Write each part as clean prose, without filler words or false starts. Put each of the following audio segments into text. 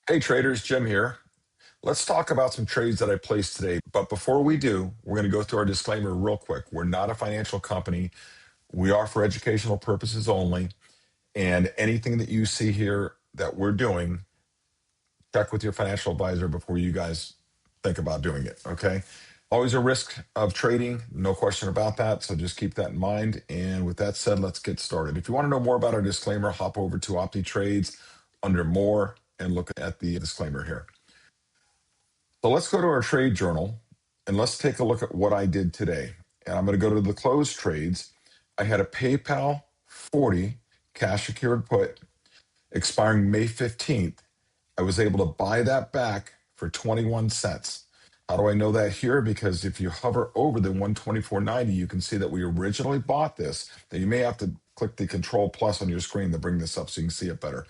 Hey traders, Jim here. Let's talk about some trades that I placed today. But before we do, we're going to go through our disclaimer real quick. We're not a financial company. We are for educational purposes only. And anything that you see here that we're doing, check with your financial advisor before you guys think about doing it. Okay. Always a risk of trading, no question about that. So just keep that in mind. And with that said, let's get started. If you want to know more about our disclaimer, hop over to OptiTrades under more and look at the disclaimer here. So let's go to our trade journal and let's take a look at what I did today. And I'm going to go to the closed trades. I had a PayPal 40 cash secured put expiring May 15th. I was able to buy that back for 21 cents. How do I know that here? Because if you hover over the 124.90, you can see that we originally bought this. Now you may have to click the Control Plus on your screen to bring this up so you can see it better.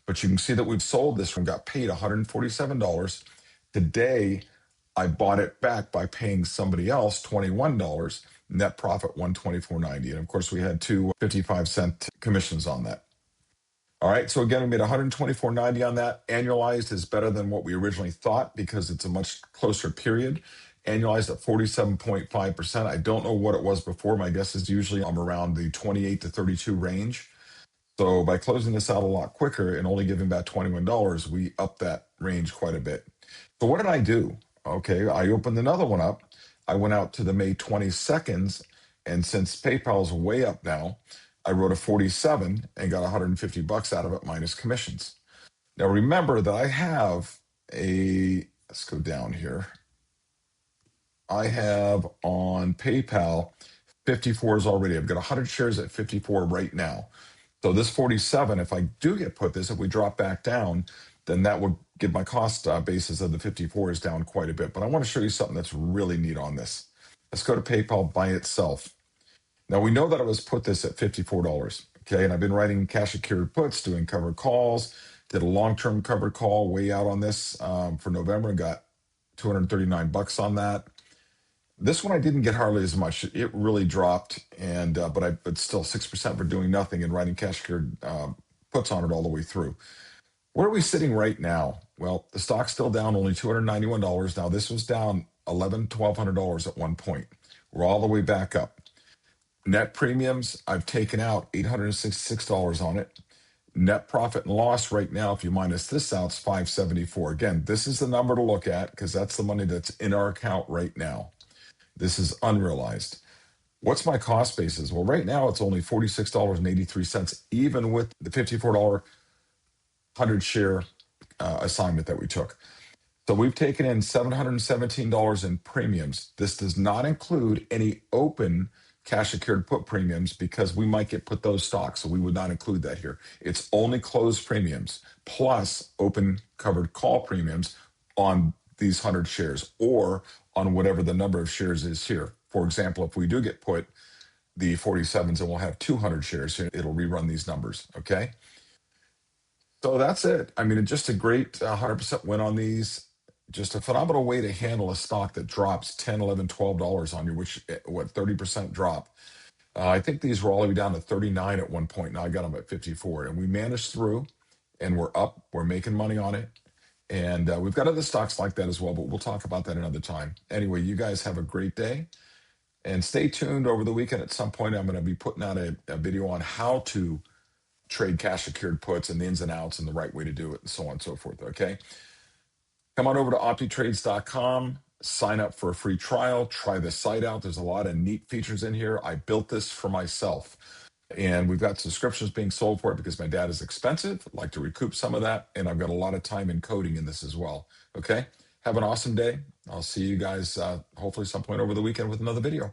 But you can see that we've sold this and got paid $147. Today, I bought it back by paying somebody else $21, net profit $124.90. And of course, we had two 55-cent commissions on that. All right, so again, we made $124.90 on that. Annualized is better than what we originally thought because it's a much closer period. Annualized at 47.5%. I don't know what it was before. My guess is usually I'm around the 28 to 32 range. So by closing this out a lot quicker and only giving back $21, we upped that range quite a bit. So what did I do? Okay, I opened another one up. I went out to the May 22nd, and since PayPal's way up now, I wrote a 47 and got $150 out of it minus commissions. Now remember that I have let's go down here. I have on PayPal 54s already. I've got 100 shares at 54 right now. So this 47, if I do get put this, if we drop back down, then that would give my cost basis of the 54s down quite a bit. But I want to show you something that's really neat on this. Let's go to PayPal by itself. Now we know that I was put this at $54, okay? And I've been writing cash secured puts, doing covered calls, did a long-term covered call way out on this for November and got $239 on that. This one I didn't get hardly as much. It really dropped, and but still 6% for doing nothing and writing cash secured puts on it all the way through. Where are we sitting right now? Well, the stock's still down only $291. Now this was down $1,200 at one point. We're all the way back up. Net premiums, I've taken out $866 on it. Net profit and loss right now, if you minus this out, is $574. Again, this is the number to look at because that's the money that's in our account right now. This is unrealized. What's my cost basis? Well, right now it's only $46.83, even with the $54 100 share assignment that we took. So we've taken in $717 in premiums. This does not include any open cash secured put premiums because we might get put those stocks. So we would not include that here. It's only closed premiums plus open covered call premiums on these 100 shares or on whatever the number of shares is here. For example, if we do get put the 47s and we'll have 200 shares here, it'll rerun these numbers, okay? So that's it. I mean, just a great 100% win on these. Just a phenomenal way to handle a stock that drops $10, $11, $12 on you, which, 30% drop. I think these were all the way down to 39 at one point. Now I got them at 54. And we managed through, and we're up. We're making money on it. And we've got other stocks like that as well, but we'll talk about that another time. Anyway, you guys have a great day. And stay tuned over the weekend. At some point, I'm going to be putting out a video on how to trade cash secured puts and the ins and outs and the right way to do it and so on and so forth, okay? Come on over to optitrades.com, sign up for a free trial, try the site out. There's a lot of neat features in here. I built this for myself. And we've got subscriptions being sold for it because my data is expensive. I'd like to recoup some of that. And I've got a lot of time in coding in this as well, okay? Have an awesome day. I'll see you guys hopefully some point over the weekend with another video.